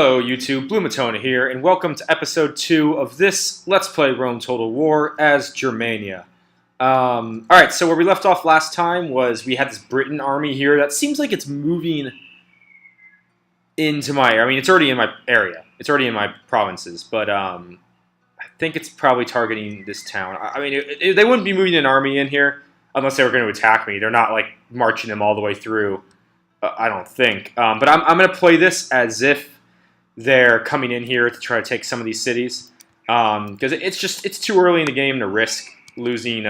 Hello YouTube, BlueMatona here, and welcome to episode 2 of this Let's Play Rome Total War as Germania. Alright, so where we left off last time was we had this Britain army here that seems like it's moving into my... I mean, it's already in my area. It's already in my provinces, but I think it's probably targeting this town. I mean, they wouldn't be moving an army in here unless they were going to attack me. They're not, like, marching them all the way through, I don't think. But I'm going to play this as if they're coming in here to try to take some of these cities, because it's too early in the game to risk losing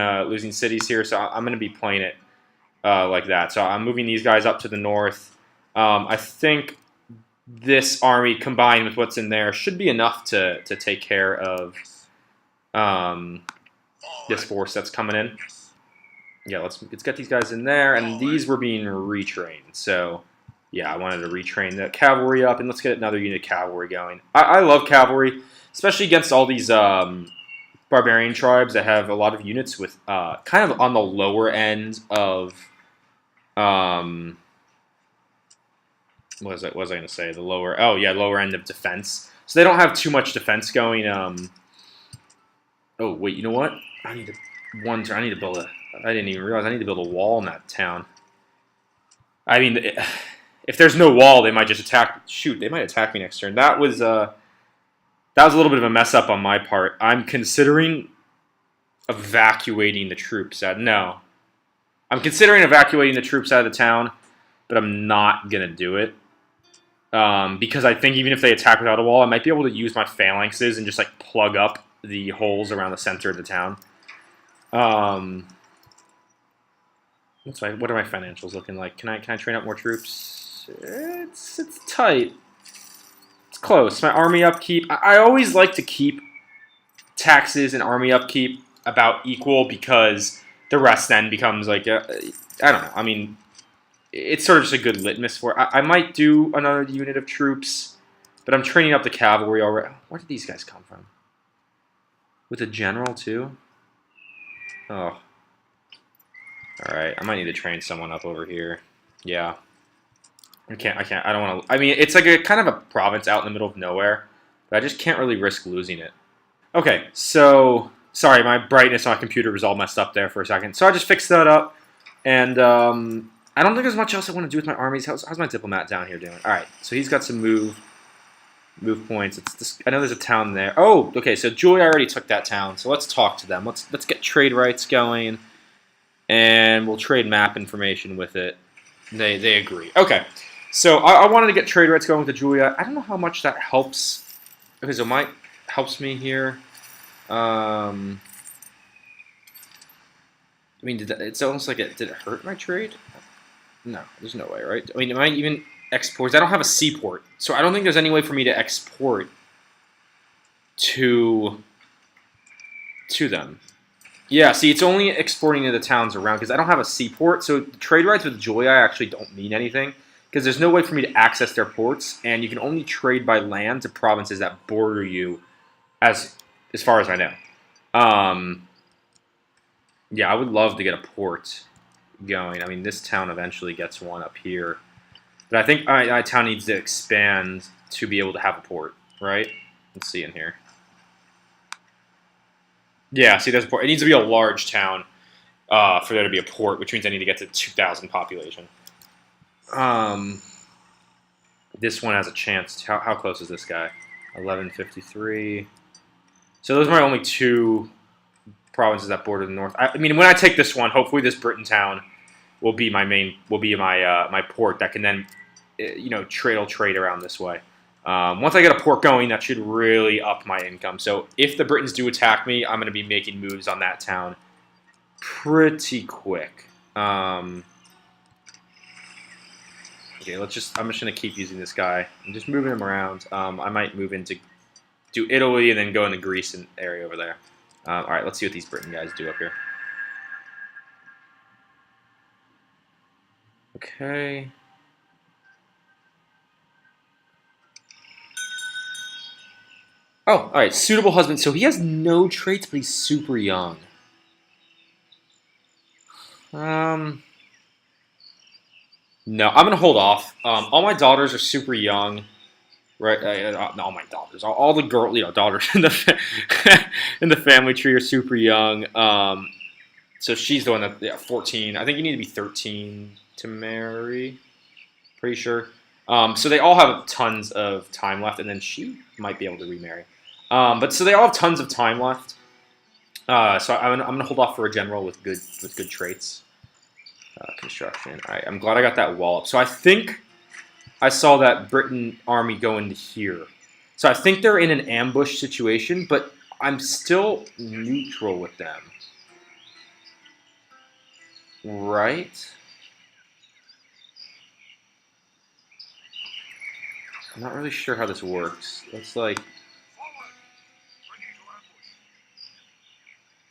cities here. So I'm going to be playing it like that. So I'm moving these guys up to the north. I think this army combined with what's in there should be enough to take care of this force that's coming in. Yeah, let's get these guys in there, and these were being retrained. So yeah, I wanted to retrain the cavalry up, and let's get another unit of cavalry going. I love cavalry, especially against all these barbarian tribes that have a lot of units with kind of on the lower end of what was I going to say? The lower lower end of defense. So they don't have too much defense going. Oh wait, you know what? I need to build a. I didn't even realize I need to build a wall in that town. I mean, if there's no wall, they might just attack. Shoot, they might attack me next turn. That was a little bit of a mess up on my part. I'm considering evacuating the troops out. No, I'm considering evacuating the troops out of the town, but I'm not gonna do it because I think even if they attack without a wall, I might be able to use my phalanxes and just like plug up the holes around the center of the town. What are my financials looking like? Can I train up more troops? It's tight. It's close. My army upkeep. I always like to keep taxes and army upkeep about equal because the rest then becomes like I don't know. I mean, it's sort of just a good litmus for it. I might do another unit of troops, but I'm training up the cavalry already. Where did these guys come from? With a general too? Oh. Alright, I might need to train someone up over here. Yeah. I can't, I don't want to... I mean, it's like a kind of a province out in the middle of nowhere, but I just can't really risk losing it. Okay, so... Sorry, my brightness on my computer was all messed up there for a second. So I just fixed that up, and I don't think there's much else I want to do with my armies. How's my diplomat down here doing? Alright, so he's got some move points. I know there's a town there. Oh, okay, so Julia already took that town, so let's talk to them. Let's get trade rights going. And we'll trade map information with it. They agree. Okay, so I wanted to get trade rights going with the Julia. I don't know how much that helps. Okay, so might helps me here. I mean, it's almost like did it hurt my trade? No, there's no way, right? I mean, it might even export. I don't have a seaport, so I don't think there's any way for me to export to them. Yeah, see, it's only exporting to the towns around because I don't have a seaport, so trade rights with Julia actually don't mean anything because there's no way for me to access their ports, and you can only trade by land to provinces that border you, as far as I know. Yeah, I would love to get a port going. I mean, this town eventually gets one up here, but I think my town needs to expand to be able to have a port, right? Let's see in here. Yeah, see, there's a port. It needs to be a large town for there to be a port, which means I need to get to 2,000 population. This one has a chance. How close is this guy? 1153. So those are my only two provinces that border the north. I mean, when I take this one, hopefully this Britain town will be my my port that can then, trade around this way. Once I get a port going, that should really up my income. So if the Britons do attack me, I'm going to be making moves on that town pretty quick. Okay, I'm just going to keep using this guy. I'm just moving him around. I might move into Italy and then go into Greece and area over there. All right, let's see what these Britain guys do up here. Okay. Oh, all right. Suitable husband. So he has no traits, but he's super young. No, I'm gonna hold off. All my daughters are super young, Right, all my daughters, all the girl, daughters in the in the family tree are super young. So she's the one that 14. I think you need to be 13 to marry. Pretty sure. So they all have tons of time left, and then she might be able to remarry. But so they all have tons of time left. So I'm gonna hold off for a general with good traits. Construction. All right, I'm glad I got that wall up. So I think I saw that Britain army go into here. So I think they're in an ambush situation, but I'm still neutral with them. Right? I'm not really sure how this works. It's like...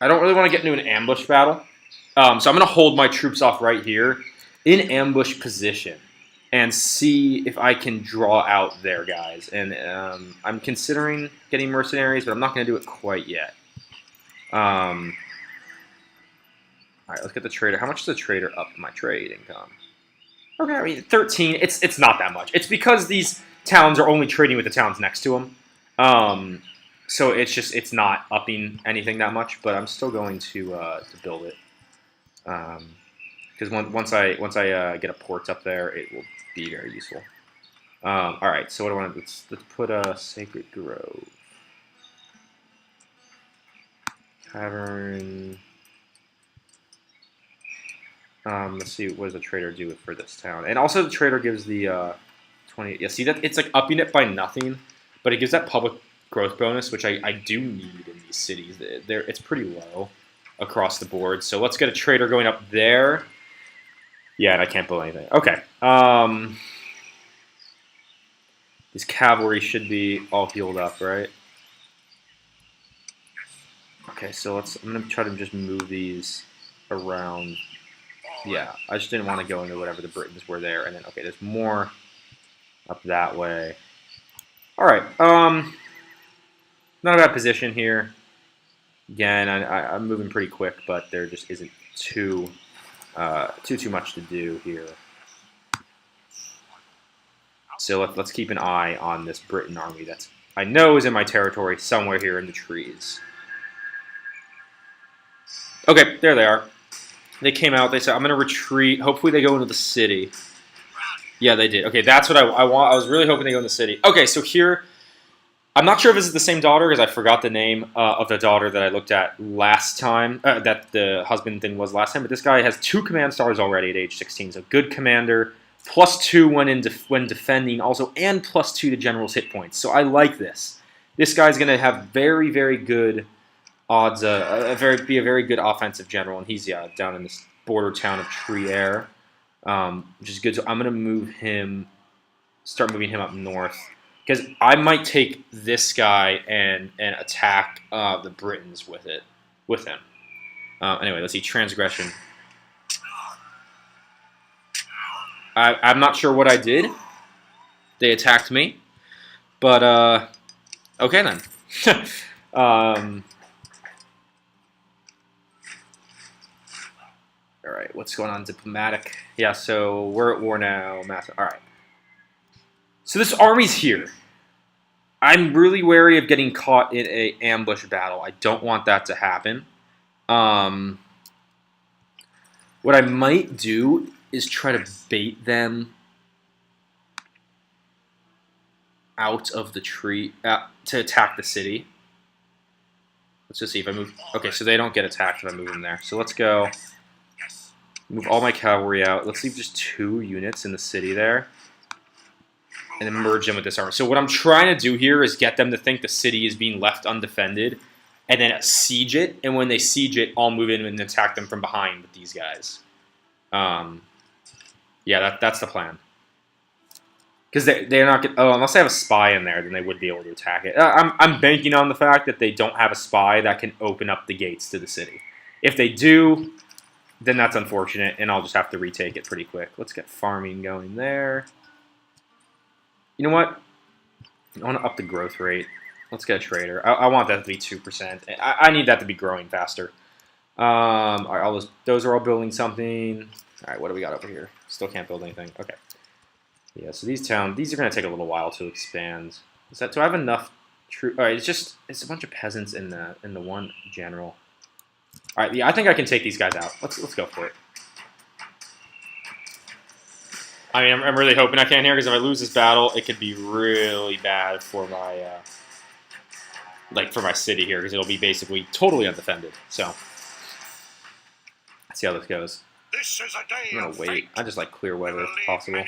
I don't really want to get into an ambush battle. So I'm going to hold my troops off right here in ambush position and see if I can draw out their guys. And I'm considering getting mercenaries, but I'm not going to do it quite yet. All right, let's get the trader. How much is the trader up my trade income? Okay, I mean 13. It's not that much. It's because these towns are only trading with the towns next to them. So it's not upping anything that much. But I'm still going to build it. Because once I get a port up there, it will be very useful. All right, so what do I want to do? Let's put a Sacred Grove. Tavern. Let's see, what does the trader do for this town? And also the trader gives the 20. Yeah, see that it's like upping it by nothing, but it gives that public growth bonus, which I do need in these cities. It's pretty low across the board. So let's get a trader going up there. Yeah, and I can't build anything. Okay. These cavalry should be all healed up, right? Okay, so I'm gonna try to just move these around. Yeah, I just didn't want to go into whatever the Britons were there, and then okay, there's more up that way. All right, not a bad position here. Again, I'm moving pretty quick, but there just isn't too much to do here. So let's keep an eye on this Briton army that's I know is in my territory somewhere here in the trees. Okay, there they are. They came out. They said, I'm going to retreat. Hopefully they go into the city. Yeah, they did. Okay, that's what I want. I was really hoping they go in the city. Okay, so here, I'm not sure if this is the same daughter because I forgot the name of the daughter that I looked at last time, that the husband thing was last time. But this guy has 2 command stars already at age 16. So good commander, +2 when defending also, and +2 to general's hit points. So I like this. This guy's going to have very, very good odds, be a very good offensive general, and he's down in this border town of Trier, which is good. So I'm gonna start moving him up north, because I might take this guy and attack the Britons with him. Anyway, let's see, transgression. I'm not sure what I did. They attacked me, but okay then. All right, what's going on? Diplomatic. Yeah, so we're at war now. Massive. All right. So this army's here. I'm really wary of getting caught in an ambush battle. I don't want that to happen. What I might do is try to bait them out of the tree to attack the city. Let's just see if I move. Okay, so they don't get attacked if I move them there. So let's go. Move all my cavalry out. Let's leave just 2 units in the city there. And then merge them with this army. So what I'm trying to do here is get them to think the city is being left undefended. And then siege it. And when they siege it, I'll move in and attack them from behind with these guys. Yeah, that's the plan. Because they're not going to... Oh, unless they have a spy in there, then they would be able to attack it. I'm banking on the fact that they don't have a spy that can open up the gates to the city. If they do... then that's unfortunate, and I'll just have to retake it pretty quick. Let's get farming going there. You know what? I want to up the growth rate. Let's get a trader. I want that to be 2%. I need that to be growing faster. All right, those are all building something. All right, what do we got over here? Still can't build anything. Okay. Yeah, so these are going to take a little while to expand. Do I have enough troop? All right, it's a bunch of peasants in the one general. All right, yeah, I think I can take these guys out. Let's go for it. I mean, I'm really hoping I can here, because if I lose this battle, it could be really bad for my for my city here, because it'll be basically totally undefended. So let's see how this goes. This is a day I'm gonna wait. I just like clear weather if possible. All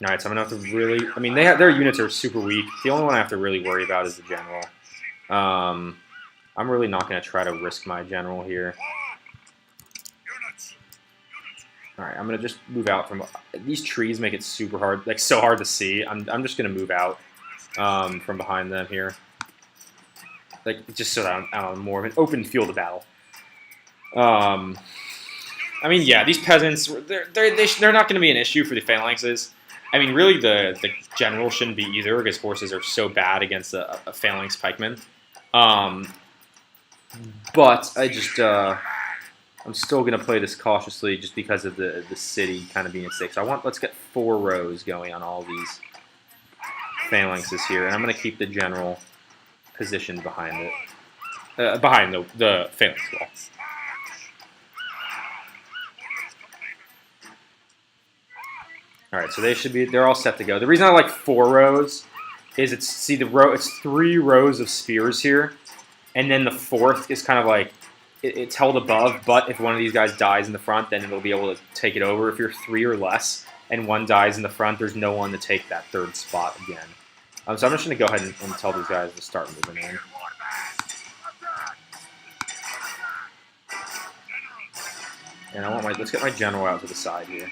right, so I'm gonna have to really. I mean, their units are super weak. The only one I have to really worry about is the general. I'm really not gonna try to risk my general here. All right, I'm gonna just move out from these trees. Make it super hard, like so hard to see. I'm just gonna move out from behind them here. Like, just so that I'm more of an open field of battle. I mean, yeah, these peasants, they're not going to be an issue for the phalanxes. I mean, really, the general shouldn't be either, because horses are so bad against a phalanx pikeman. But I'm still going to play this cautiously, just because of the city kind of being at stake. So let's get 4 rows going on all these phalanxes here, and I'm going to keep the general positioned behind it, behind the phalanx wall. All right, so they're all set to go. The reason I like 4 rows is it's 3 rows of spears here, and then the 4th is kind of like it's held above. But if one of these guys dies in the front, then it'll be able to take it over. If you're 3 or less and one dies in the front, there's no one to take that 3rd spot again. So I'm just going to go ahead and tell these guys to start moving in. And let's get my general out to the side here.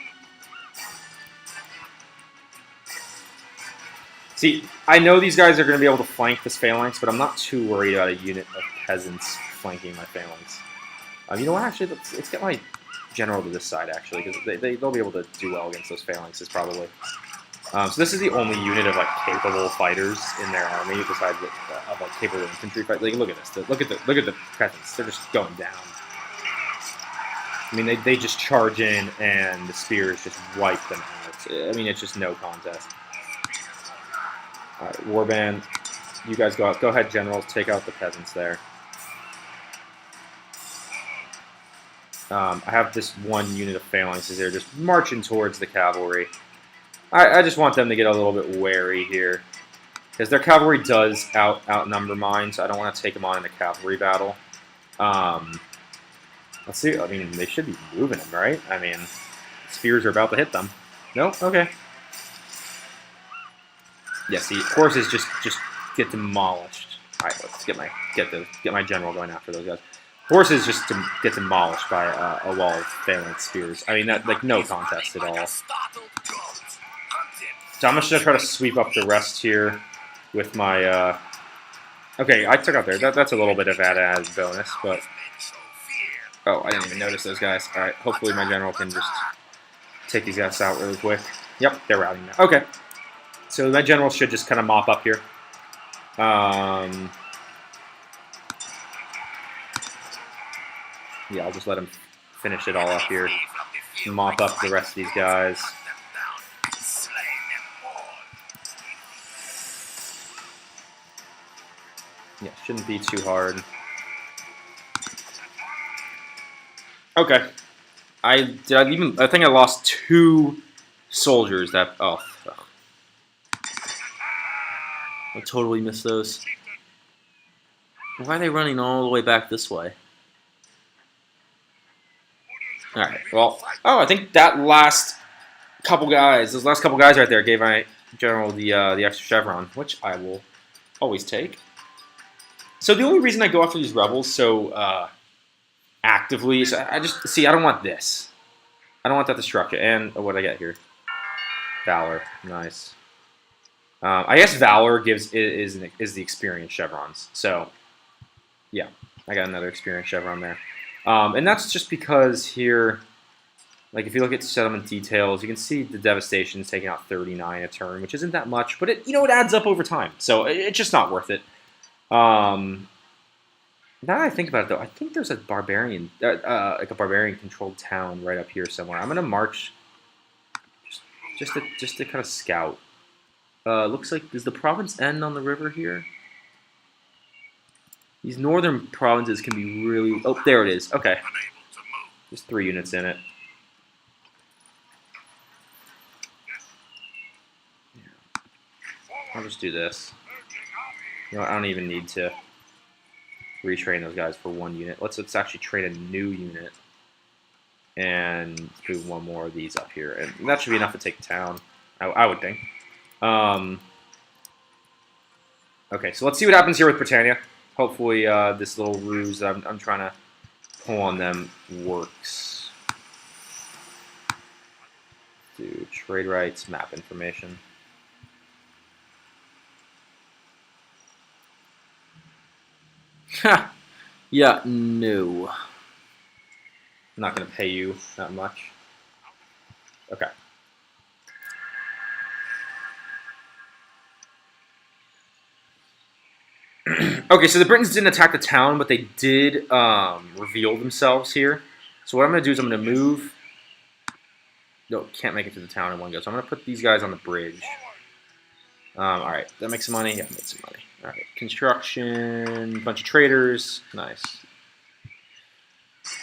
See, I know these guys are going to be able to flank this phalanx, but I'm not too worried about a unit of peasants flanking my phalanx. You know what, actually, let's get my general to this side, actually, because they'll be able to do well against those phalanxes, probably. So this is the only unit of capable fighters in their army, besides of capable infantry fight. Like, look at this. Look at the peasants. They're just going down. I mean, they just charge in, and the spears just wipe them out. I mean, it's just no contest. All right, warband, you guys go out. Go ahead, generals. Take out the peasants there. I have this one unit of phalanxes here, just marching towards the cavalry. I just want them to get a little bit wary here, because their cavalry does outnumber mine, so I don't want to take them on in a cavalry battle. Let's see. I mean, they should be moving them, right? I mean, spears are about to hit them. No? Okay. Yeah, see, horses just get demolished. All right, let's get my general going after those guys. Horses just get demolished by a wall of phalanx spears. I mean, that no contest at all. So I'm just gonna try to sweep up the rest here with my. Okay, I took out there. That's a little bit of added bonus, but oh, I didn't even notice those guys. All right, hopefully my general can just take these guys out really quick. Yep, they're routing now. Okay, so my general should just kind of mop up here. Yeah, I'll just let him finish it all up here. Mop up the rest of these guys. Yeah, shouldn't be too hard. Okay. I think I lost 2 soldiers that... Oh. I totally missed those. Why are they running all the way back this way? Alright, well... Oh, I think that last couple guys, those last couple guys right there gave my general the extra chevron, which I will always take. So the only reason I go after these rebels so actively is I don't want this. I don't want that destruction. And what did I get here? Valor. Nice. I guess Valor is the experience chevrons. So, yeah. I got another experience chevron there. And that's just because here, like if you look at settlement details, you can see the devastation is taking out 39 a turn, which isn't that much, but it adds up over time. So it's just not worth it. Now that I think about it, though, I think there's a barbarian, like a barbarian-controlled town right up here somewhere. I'm gonna march just to kind of scout. Looks like does the province end on the river here? These northern provinces can be really. Oh, there it is. Okay, there's 3 units in it. I'll just do this. You know, I don't even need to retrain those guys for 1 unit. Let's actually train a new unit and move 1 more of these up here, and that should be enough to take the town. I would think. Okay, so let's see what happens here with Britannia. Hopefully, this little ruse that I'm trying to pull on them works. Do trade rights, map information. Ha! Yeah, no. I'm not going to pay you that much. Okay. Okay, so the Britons didn't attack the town, but they did reveal themselves here. So what I'm going to do is I'm going to move. No, can't make it to the town in one go. So I'm going to put these guys on the bridge. All right, that makes some money. Yeah, made some money. All right, construction, bunch of traders. Nice.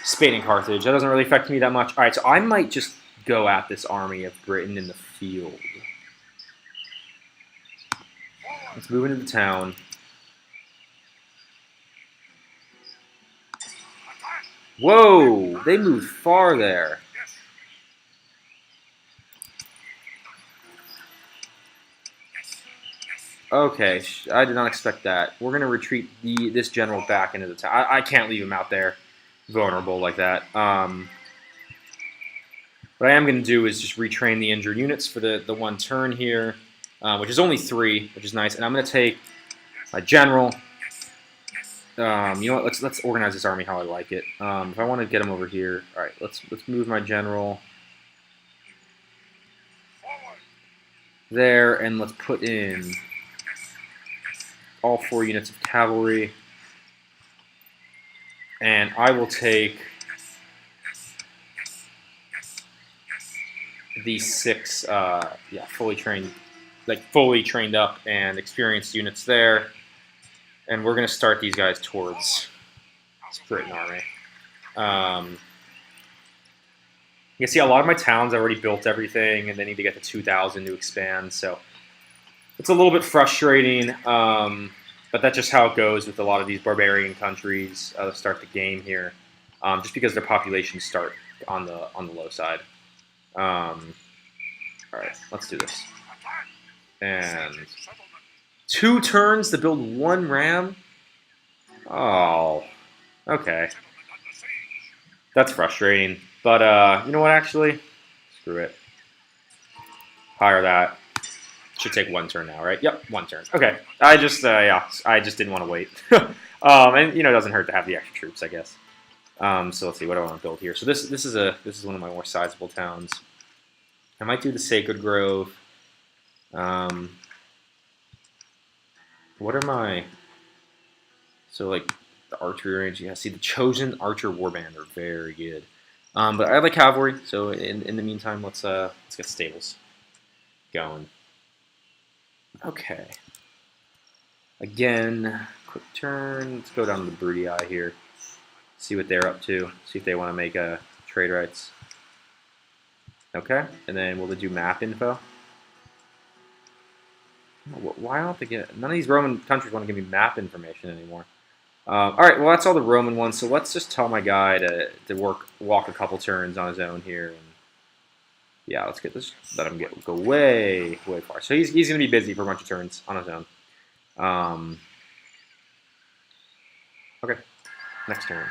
Spain and Carthage. That doesn't really affect me that much. All right, so I might just go at this army of Britain in the field. Let's move into the town. Whoa, they moved far there. Okay, I did not expect that. We're going to retreat this general back into the town. I can't leave him out there vulnerable like that. What I am going to do is just retrain the injured units for the 1 turn here, which is only 3, which is nice. And I'm going to take my general. You know what? Let's organize this army how I like it. If I want to get him over here, all right. Let's move my general there, and let's put in all 4 units of cavalry. And I will take these 6, fully trained up and experienced units there. And we're going to start these guys towards this Britain army. You see, a lot of my towns I already built everything, and they need to get to 2,000 to expand. So it's a little bit frustrating, but that's just how it goes with a lot of these barbarian countries to start the game here, just because their populations start on the low side. All right, let's do this. And 2 turns to build 1 ram? Oh, okay. That's frustrating. But, you know what, actually? Screw it. Hire that. Should take 1 turn now, right? Yep, 1 turn. Okay. I just didn't want to wait. And, you know, it doesn't hurt to have the extra troops, I guess. So let's see, what do I want to build here? So this is one of my more sizable towns. I might do the Sacred Grove. What are my... So, like, the archery range. Yeah, see, the Chosen Archer Warband are very good. But I have, like, cavalry, so in the meantime, let's get stables going. Okay. Again, quick turn. Let's go down to the Broody Eye here. See what they're up to. See if they want to make trade rights. Okay, and then will they do map info? Why don't they get... None of these Roman countries want to give me map information anymore. Alright, well, that's all the Roman ones, so let's just tell my guy to walk a couple turns on his own here. And yeah, let's get this... Let him go way, way far. So he's going to be busy for a bunch of turns on his own. Okay, next turn.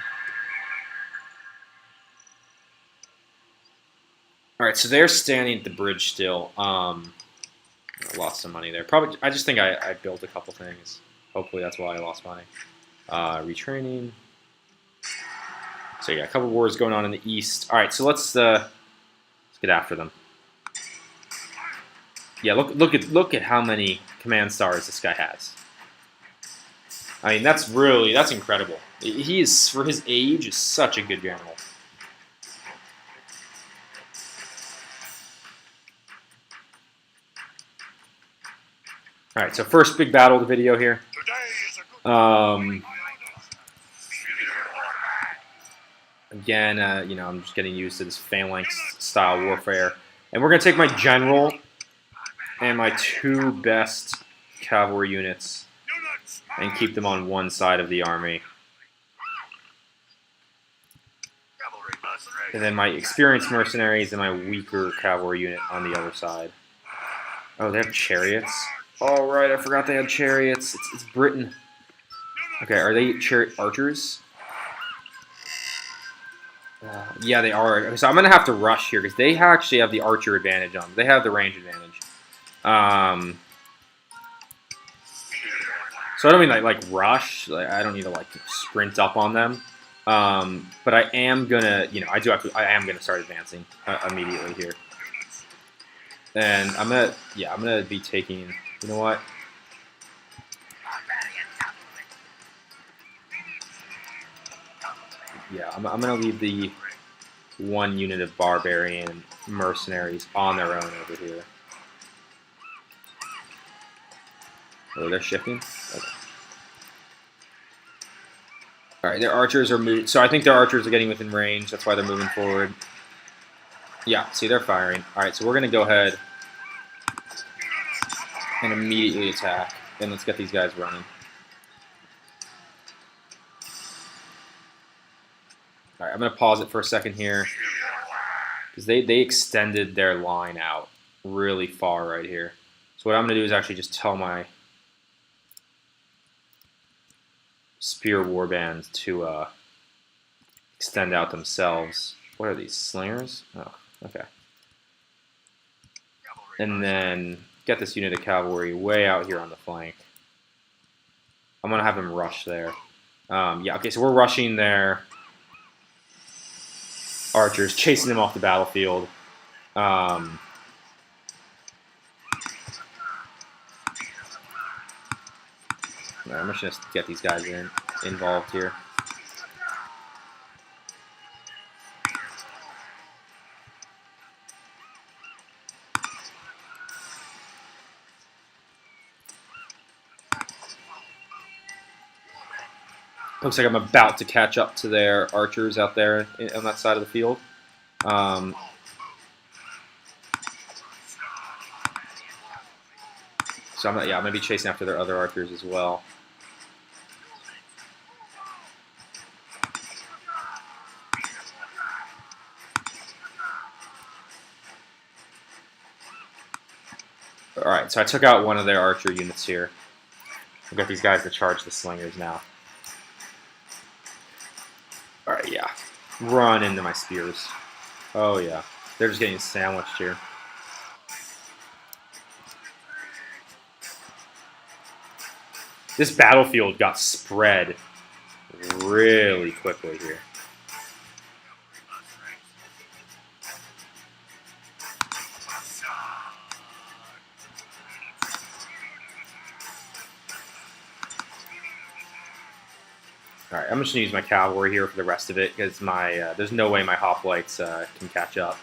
Alright, so they're standing at the bridge still. I lost some money there. Probably, I just think I built a couple things. Hopefully that's why I lost money. Retraining. So yeah, a couple wars going on in the east. All right, so let's get after them. Yeah, look at how many command stars this guy has. I mean, that's incredible. He is, for his age, is such a good general. All right, so first big battle of the video here. Again, you know, I'm just getting used to this phalanx style warfare, and we're gonna take my general and my 2 best cavalry units and keep them on one side of the army. And then my experienced mercenaries and my weaker cavalry unit on the other side. Oh, they have chariots? Oh, right, I forgot they had chariots. It's Britain. Okay, are they archers? Yeah, they are. So I'm going to have to rush here because they actually have the archer advantage on them. They have the range advantage. So I don't mean like rush. Like, I don't need to like sprint up on them. But I am gonna, you know, I am gonna start advancing immediately here. And I'm gonna be taking, you know what? Yeah, I'm gonna leave the 1 unit of barbarian mercenaries on their own over here. Oh, they're shifting? Okay. Alright, their archers are moving. So I think their archers are getting within range. That's why they're moving forward. Yeah, see, they're firing. Alright, so we're going to go ahead and immediately attack. And let's get these guys running. Alright, I'm going to pause it for a second here. Because they extended their line out really far right here. So what I'm going to do is actually just tell my spear warbands to extend out themselves. What are these, slingers? Oh, okay. And then get this unit of cavalry way out here on the flank. I'm going to have them rush there. Yeah, okay, so we're rushing their archers, chasing them off the battlefield. I'm just going to get these guys involved here. Looks like I'm about to catch up to their archers out there on that side of the field. So I'm gonna be chasing after their other archers as well. All right, so I took out one of their archer units here. I've got these guys to charge the slingers now. All right, yeah, run into my spears. Oh yeah, they're just getting sandwiched here. This battlefield got spread really quickly here. All right, I'm just gonna use my cavalry here for the rest of it because my there's no way my hoplites can catch up.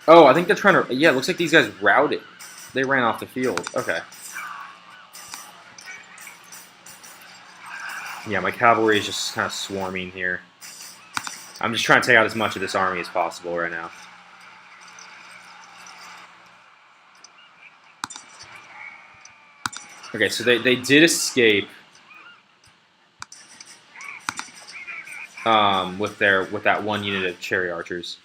Oh, I think they're trying to. Yeah, it looks like these guys routed. They ran off the field. Okay. Yeah, my cavalry is just kind of swarming here. I'm just trying to take out as much of this army as possible right now. Okay, so they did escape with that 1 unit of cherry archers,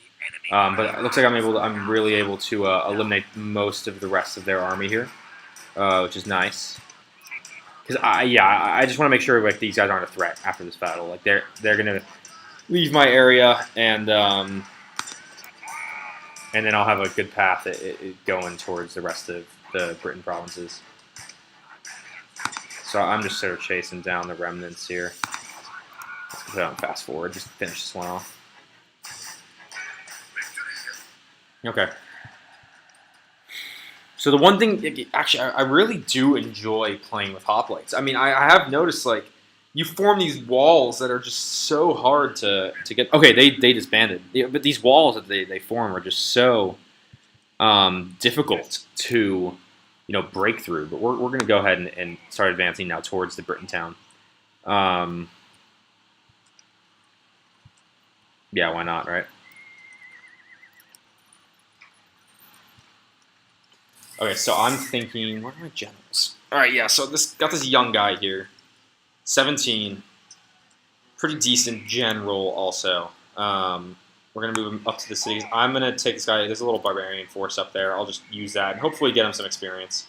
but it looks like I'm really able to eliminate most of the rest of their army here, which is nice. Because I just want to make sure like these guys aren't a threat after this battle. Like they're gonna leave my area and then I'll have a good path going towards the rest of the Britain provinces. So I'm just sort of chasing down the remnants here. Let's put it on fast forward, just finish this one off. Okay. So the one thing, actually, I really do enjoy playing with hoplites. I mean, I have noticed like you form these walls that are just so hard to get. Okay, they disbanded, yeah, but these walls that they form are just so difficult to break through. But we're going to go ahead and start advancing now towards the Britain town. Yeah, why not, right? Okay, so I'm thinking, what are my generals? All right, yeah. So this got this young guy here, 17, pretty decent general. Also, we're gonna move him up to the cities. I'm gonna take this guy. There's a little barbarian force up there. I'll just use that and hopefully get him some experience,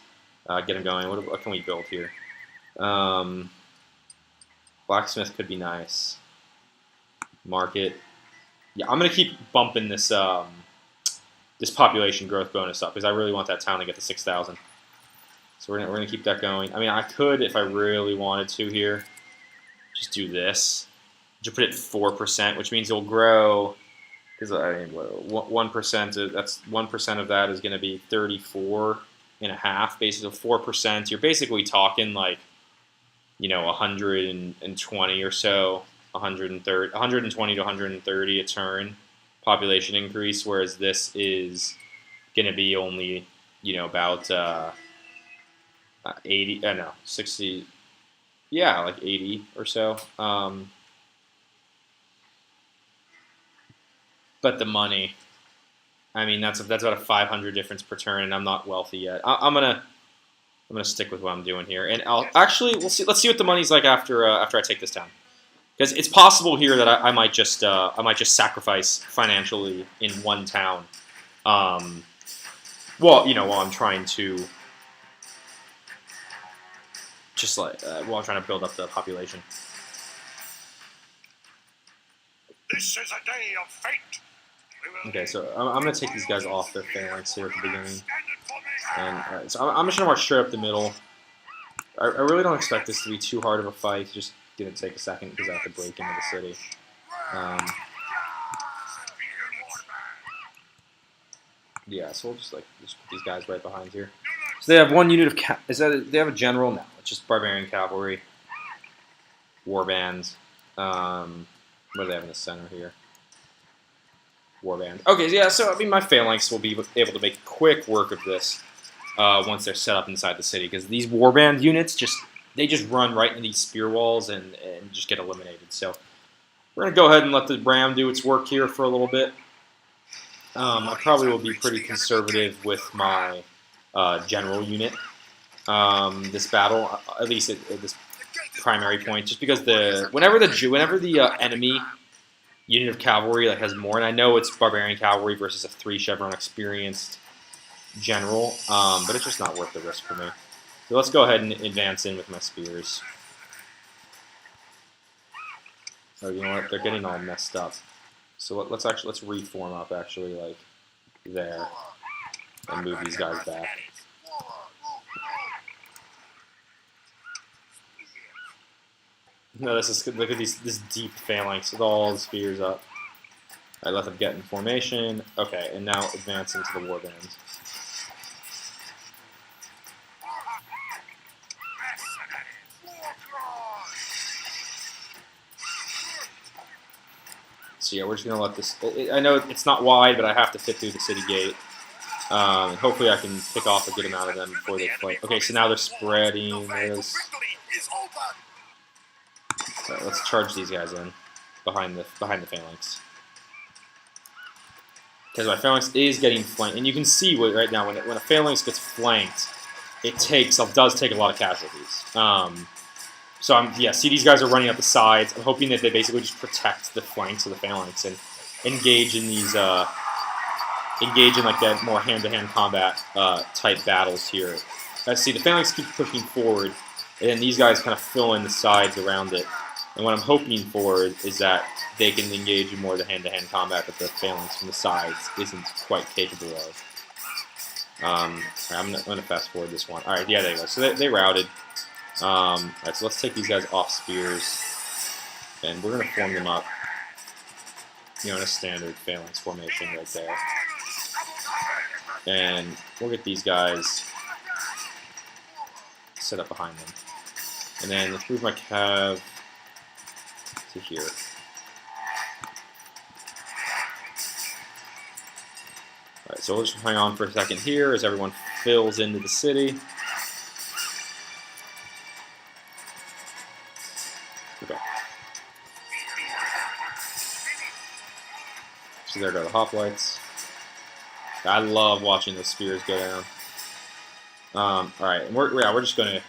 get him going. What can we build here? Blacksmith could be nice. Market. Yeah, I'm gonna keep bumping this this population growth bonus up because I really want that town to get to 6,000. So we're gonna keep that going. I mean, I could, if I really wanted to here, just do this. Just put it 4%, which means it'll grow. Because I mean, 1%. That's 1% of that is going to be 34.5. Basically, 4%. You're basically talking like, 120 or so, 130, 120 to 130 a turn population increase. Whereas this is going to be only, about 80. No, 60. Yeah, like 80 or so. But the money, I mean, that's about a 500 difference per turn, and I'm not wealthy yet. I'm gonna stick with what I'm doing here, and I'll actually we'll see. Let's see what the money's like after I take this town, because it's possible here that I might just sacrifice financially in one town. While I'm trying to while I'm trying to build up the population. This is a day of fate. Okay, so I'm going to take these guys off their phalanx here at the beginning. And so I'm just going to march straight up the middle. I really don't expect this to be too hard of a fight. It's just going to take a second because I have to break into the city. Yeah, so we'll just put these guys right behind here. So they have one unit of they have a general? No, it's just barbarian cavalry, war bands. What do they have in the center here? Warband. Okay, yeah, so I mean, my phalanx will be able to make quick work of this once they're set up inside the city, because these warband units just run right into these spear walls and just get eliminated. So we're gonna go ahead and let the ram do its work here for a little bit. I probably will be pretty conservative with my general unit this battle, at least at this primary point, just because whenever the enemy unit of cavalry has more, and I know it's barbarian cavalry versus a 3 chevron experienced general, but it's just not worth the risk for me. So let's go ahead and advance in with my spears. Oh, you know what? They're getting all messed up. So let's reform up actually like there and move these guys back. No, look at this deep phalanx with all the spears up. I let them get in formation. Okay, and now advance into the warband. So yeah, we're just gonna let this. I know it's not wide, but I have to fit through the city gate. And hopefully I can pick off a good amount of them before they fight. Okay, so now they're spreading. Let's charge these guys in behind the phalanx, because my phalanx is getting flanked, and you can see right now when a phalanx gets flanked, it does take a lot of casualties. So see these guys are running up the sides. I'm hoping that they basically just protect the flanks of the phalanx and engage in like that more hand-to-hand combat type battles here. See, the phalanx keeps pushing forward, and then these guys kind of fill in the sides around it. And what I'm hoping for is that they can engage in more of the hand-to-hand combat that the phalanx from the sides isn't quite capable of. I'm going to fast forward this one. All right, yeah, there you go. So they routed. All right, so let's take these guys off spears, and we're going to form them up, in a standard phalanx formation right there. And we'll get these guys set up behind them. And then let's move my cav to here. Alright, so we'll just hang on for a second here as everyone fills into the city. Okay. So there go the hoplites. I love watching those spears go down. Alright, and we're just gonna,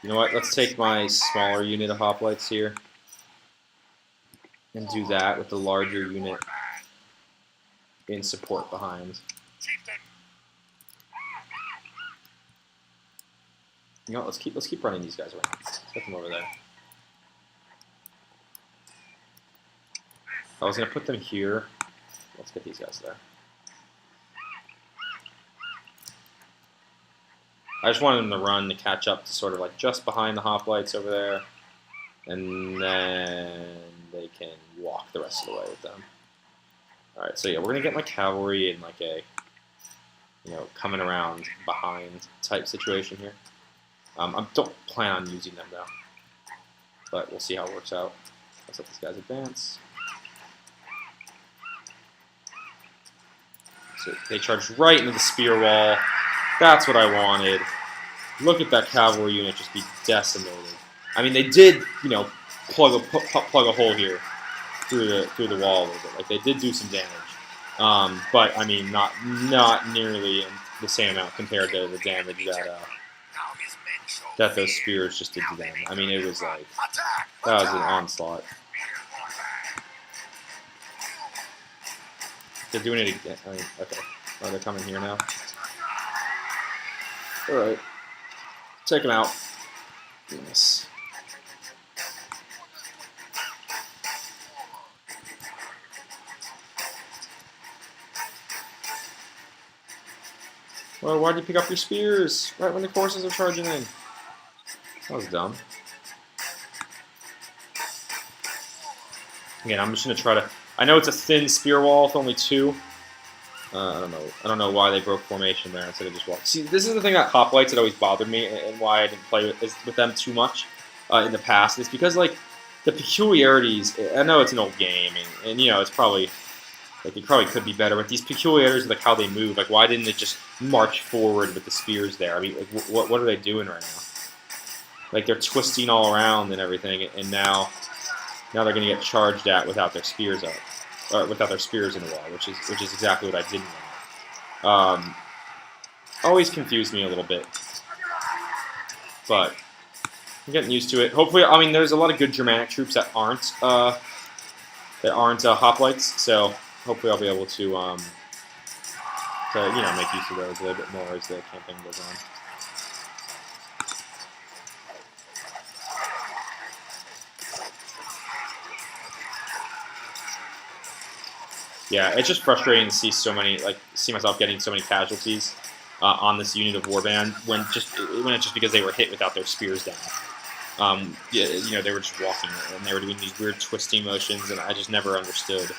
you know what, let's take my smaller unit of hoplites here and do that with the larger unit in support behind. You know what, let's keep running these guys around. Let's get them over there. I was gonna put them here. Let's get these guys there. I just wanted them to run to catch up to sort of like just behind the hoplites over there, and then they can walk the rest of the way with them. All right, so yeah, we're gonna get my cavalry in like a, you know, coming around behind type situation here. I don't plan on using them though, but we'll see how it works out. Let's let these guys advance. So they charged right into the spear wall. That's what I wanted. Look at that cavalry unit just be decimated. I mean, they did, you know, plug a hole here through the wall a little bit. Like they did do some damage, but I mean, not nearly the same amount compared to the damage that those spears just did to them. I mean, it was like that was an onslaught. They're doing it again. I mean, okay, oh, they're coming here now. All right, take them out. Goodness. Well, why did you pick up your spears right when the forces are charging in? That was dumb. Again, I'm just gonna try to. I know it's a thin spear wall with only 2. I don't know why they broke formation there instead of just walking. See, this is the thing about hoplites that always bothered me, and why I didn't play with them too much in the past. It's because like the peculiarities. I know it's an old game, and you know it's probably. Like, it probably could be better, but these peculiarities, like how they move, like why didn't it just march forward with the spears there? I mean, like, what are they doing right now? Like they're twisting all around and everything, and now they're going to get charged at without their spears up, or without their spears in the wall, which is exactly what I didn't want. Always confused me a little bit, but I'm getting used to it. Hopefully, I mean, there's a lot of good Germanic troops that aren't hoplites, so. Hopefully I'll be able to you know, make use of those a little bit more as the campaign goes on. Yeah, it's just frustrating to see so many, like, see myself getting so many casualties on this unit of warband when it's just because they were hit without their spears down. Yeah, you know, they were just walking and they were doing these weird twisting motions, and I just never understood.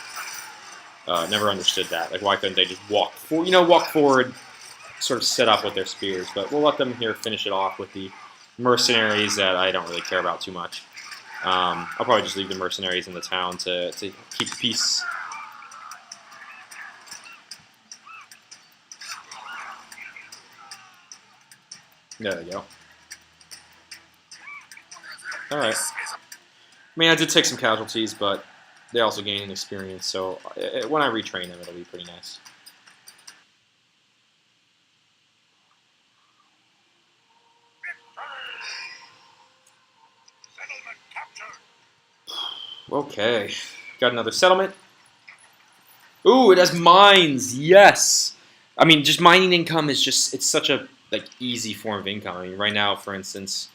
Never understood that. Like, why couldn't they just walk forward, sort of set up with their spears? But we'll let them here finish it off with the mercenaries that I don't really care about too much. I'll probably just leave the mercenaries in the town to keep the peace. There they go. All right. I mean, I did take some casualties, but they also gain experience, so when I retrain them, it'll be pretty nice. Okay, got another settlement. Ooh, it has mines. Yes. I mean, just mining income is it's such a like easy form of income. I mean, right now, for instance,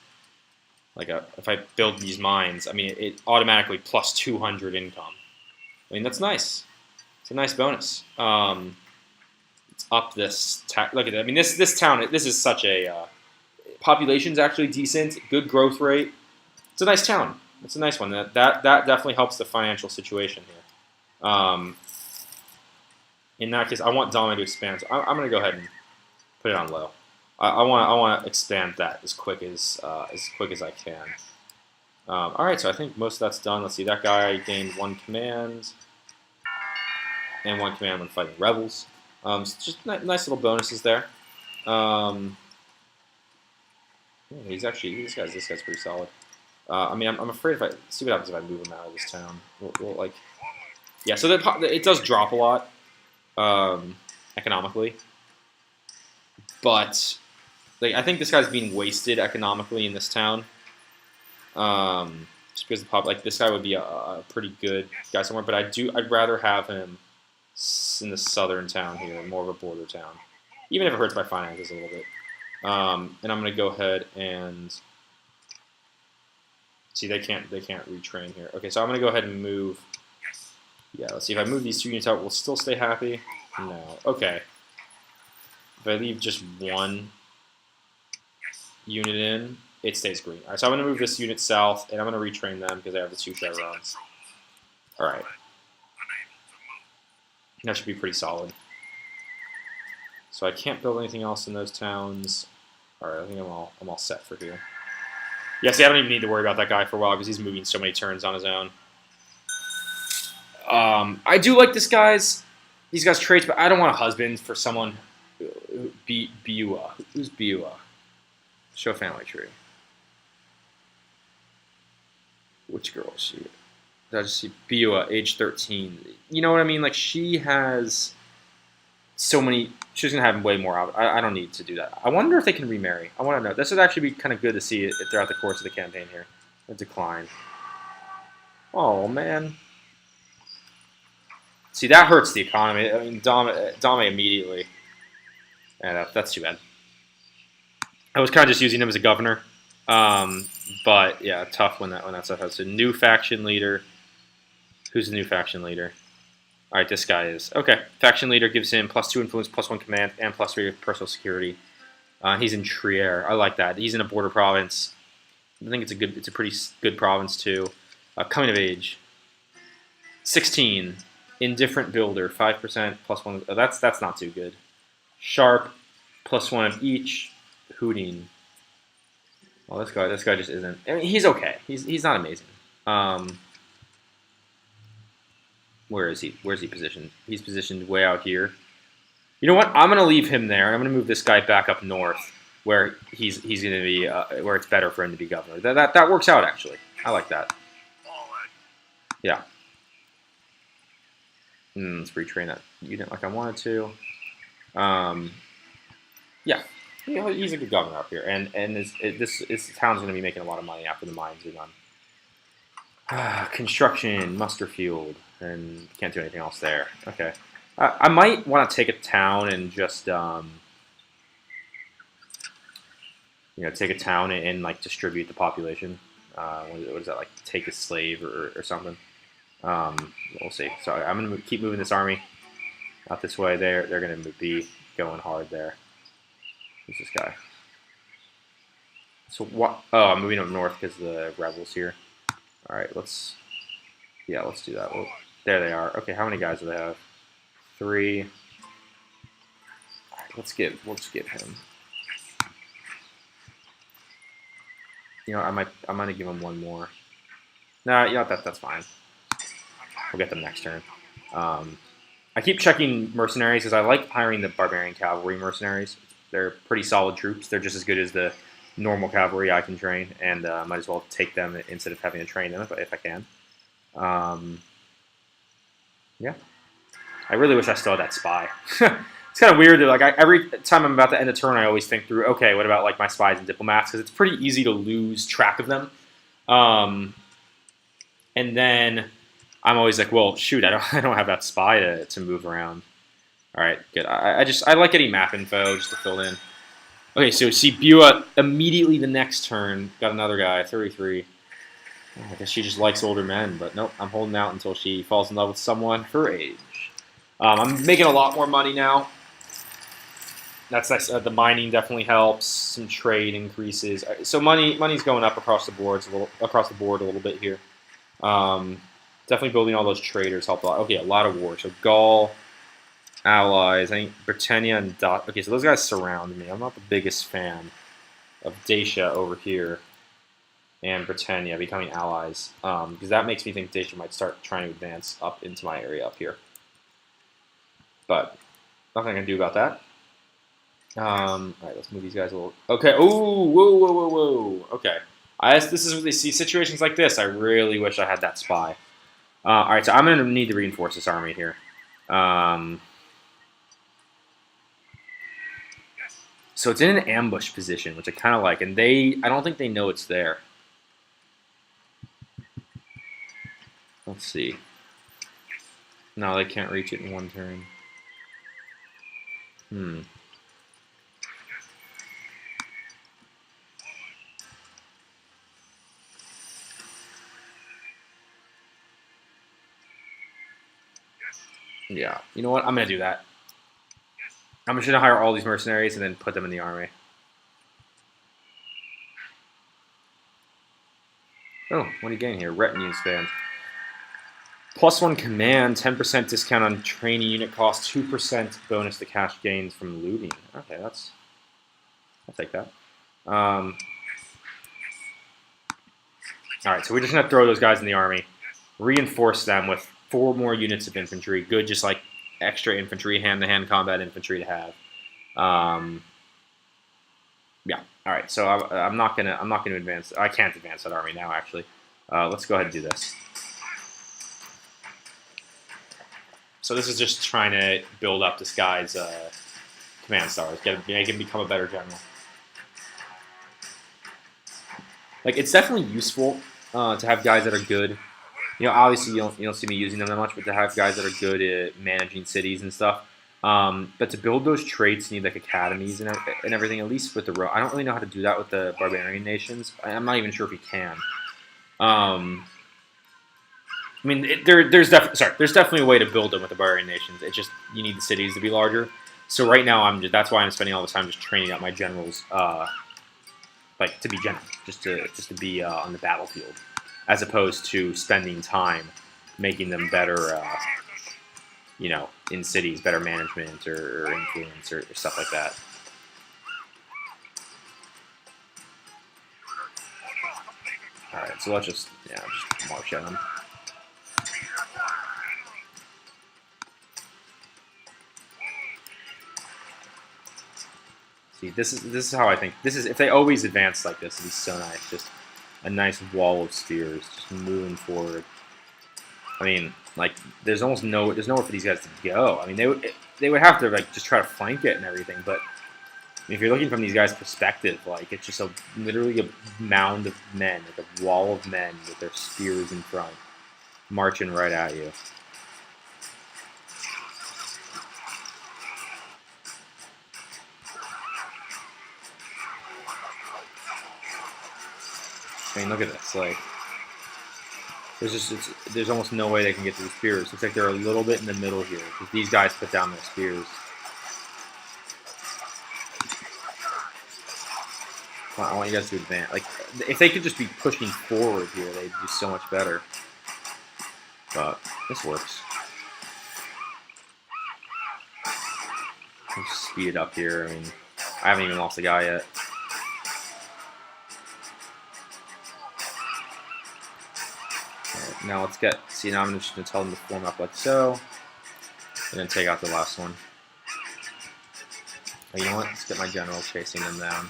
like if I build these mines, I mean, it automatically plus 200 income. I mean, that's nice. It's a nice bonus. It's up this. Look at that. I mean, this town. This is such a population's actually decent. Good growth rate. It's a nice town. It's a nice one. That definitely helps the financial situation here. In that case, I want Dame to expand. So I'm going to go ahead and put it on low. I want to expand that as quick as I can. All right, so I think most of that's done. Let's see. That guy gained 1 command and 1 command when fighting rebels. So just nice little bonuses there. Yeah, he's actually this guy's pretty solid. I mean, I'm afraid if I see what happens if I move him out of this town. We'll like, yeah. So it does drop a lot economically, but like I think this guy's being wasted economically in this town. Just because like this guy would be a pretty good guy somewhere, but I'd rather have him in the southern town here, more of a border town, even if it hurts my finances a little bit. And I'm gonna go ahead and see they can't retrain here. Okay, so I'm gonna go ahead and move. Yeah, let's see if I move these 2 units out, we'll still stay happy. No, okay. If I leave just 1 unit in, it stays green. All right, so I'm gonna move this unit south, and I'm gonna retrain them because they have the 2 chevrons. All right, that should be pretty solid. So I can't build anything else in those towns. All right, I think I'm all set for here. Yeah, see, I don't even need to worry about that guy for a while because he's moving so many turns on his own. I do like these guys' traits, but I don't want a husband for someone. Biua. Who's Biua? Show family tree. Which girl is she? Did I just see Biua, age 13? You know what I mean? Like she has so many. She's gonna have way more out. I don't need to do that. I wonder if they can remarry. I want to know. This would actually be kind of good to see it throughout the course of the campaign here. A decline. Oh man. See, that hurts the economy. I mean, Dame immediately. And that's too bad. I was kind of just using him as a governor. But yeah, tough when that stuff happens. So new faction leader. Who's the new faction leader? All right, this guy is. Okay, faction leader gives him +2 influence, +1 command, and +3 personal security. He's in Trier. I like that. He's in a border province. I think it's a pretty good province too. Coming of age. 16. Indifferent builder. 5% +1. Oh, that's not too good. Sharp. +1 of each. Hooting. Well, this guy just isn't. I mean, he's okay. He's not amazing. Where is he? Where's he positioned? He's positioned way out here. You know what? I'm gonna leave him there. I'm gonna move this guy back up north, where he's gonna be where it's better for him to be governor. That works out actually. I like that. Yeah. Let's retrain that unit like I wanted to. Yeah. You know, he's a good governor up here, and this town's gonna be making a lot of money after the mines are done. Construction, muster field. And can't do anything else there. Okay. I might want to take a town and just, take a town and like distribute the population. What is that, like take a slave or something? We'll see. So I'm going to keep moving this army out this way. They're going to be going hard there. Who's this guy? So what? Oh, I'm moving up north because the rebels here. All right, let's do that. Well, there they are. Okay, how many guys do they have? 3. All right, let's give him. You know, I'm gonna give him 1 more. Nah, you know that's fine. We'll get them next turn. I keep checking mercenaries because I like hiring the barbarian cavalry mercenaries. They're pretty solid troops. They're just as good as the normal cavalry I can train, and might as well take them instead of having to train them if I can. Yeah. I really wish I still had that spy. It's kind of weird that like every time I'm about to end a turn, I always think through, okay, what about like my spies and diplomats? Because it's pretty easy to lose track of them. And then I'm always like, well, shoot, I don't have that spy to move around. All right, good. I like getting map info just to fill in. Okay, so see, Bua immediately the next turn got another guy, 33. I guess she just likes older men, but nope, I'm holding out until she falls in love with someone her age. I'm making a lot more money now. That's nice. The mining definitely helps. Some trade increases. So money's going up across the board a little bit here. Definitely building all those traders helped a lot. Okay, a lot of war. So Gaul, allies. I think Britannia and okay, so those guys surround me. I'm not the biggest fan of Dacia over here and Britannia becoming allies, because that makes me think Dacia might start trying to advance up into my area up here. But nothing I can do about that. All right, let's move these guys a little. Okay. Oh, whoa, whoa, whoa, whoa. Okay. This is what they see situations like this. I really wish I had that spy. All right, so I'm going to need to reinforce this army here. So it's in an ambush position, which I kind of like, and I don't think they know it's there. Let's see. No, they can't reach it in one turn. Yeah, you know what? I'm going to do that. I'm just going to hire all these mercenaries and then put them in the army. Oh, what do you gain here? Retinue expand. +1 command, 10% discount on training unit cost, 2% bonus to cash gains from looting. Okay, I'll take that. All right, so we're just going to throw those guys in the army, reinforce them with 4 more units of infantry. Good, just like extra infantry, hand-to-hand combat infantry to have. Yeah. All right. So I'm not gonna advance. I can't advance that army now. Actually, let's go ahead and do this. So this is just trying to build up this guy's command stars, make him become a better general. Like, it's definitely useful to have guys that are good. You know, obviously you don't see me using them that much, but to have guys that are good at managing cities and stuff. But to build those traits, you need like academies and everything. At least with the I don't really know how to do that with the barbarian nations. I'm not even sure if you can. I mean, there's definitely a way to build them with the barbarian nations. It's just you need the cities to be larger. So right now that's why I'm spending all the time just training up my generals, like to be general, just to be on the battlefield, as opposed to spending time making them better. You know, in cities, better management or influence or stuff like that. All right, so let's just march at them. See, this is how I think. This is if they always advance like this, it'd be so nice. Just a nice wall of spears, just moving forward. I mean, like, there's nowhere for these guys to go. I mean, they would have to like just try to flank it and everything. But I mean, if you're looking from these guys' perspective, like it's just literally a mound of men, like a wall of men with their spears in front, marching right at you. I mean, look at this. Like, there's almost no way they can get to the spears. Looks like they're a little bit in the middle here because these guys put down their spears. I want you guys to advance. Like, if they could just be pushing forward here, they'd do so much better. But this works. Let's speed it up here. I mean, I haven't even lost a guy yet. Alright, now let's see, now I'm just going to tell them to form up like so. And then take out the last one. Oh, you know what? Let's get my general chasing them down.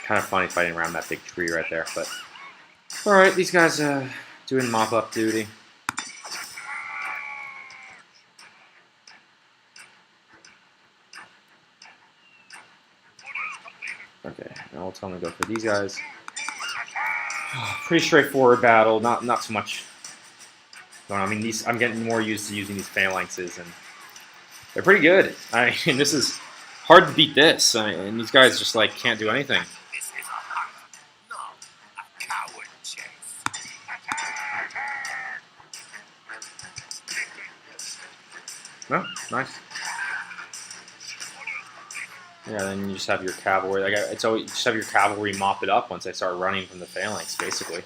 Kind of funny fighting around that big tree right there, but alright, these guys doing mop-up duty. Okay, now we'll tell them to go for these guys. Pretty straightforward battle, not so much going on. I mean, I'm getting more used to using these phalanxes, and they're pretty good. I mean, this is hard to beat this, and these guys just like can't do anything. No, nice. Yeah, then you just have your cavalry. Like it's always you just have your cavalry mop it up once they start running from the phalanx, basically.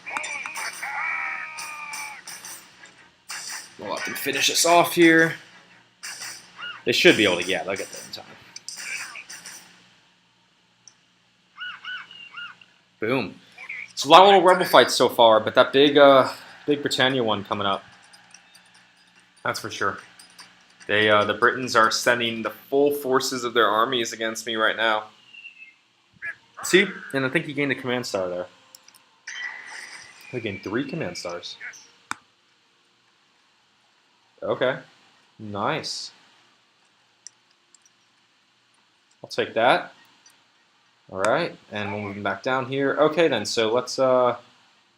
We'll let them finish us off here. They should be able to, yeah, they'll get there in time. Boom. It's a lot of little rebel fights so far, but that big Britannia one coming up. That's for sure. The Britons are sending the full forces of their armies against me right now. See? And I think he gained a command star there. He gained 3 command stars. Okay. Nice. I'll take that. Alright, and we'll move them back down here. Okay then, so let's yeah,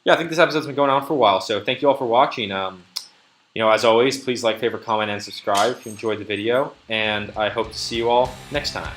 I think this episode's been going on for a while, so thank you all for watching. As always, please like, favorite, comment, and subscribe if you enjoyed the video, and I hope to see you all next time.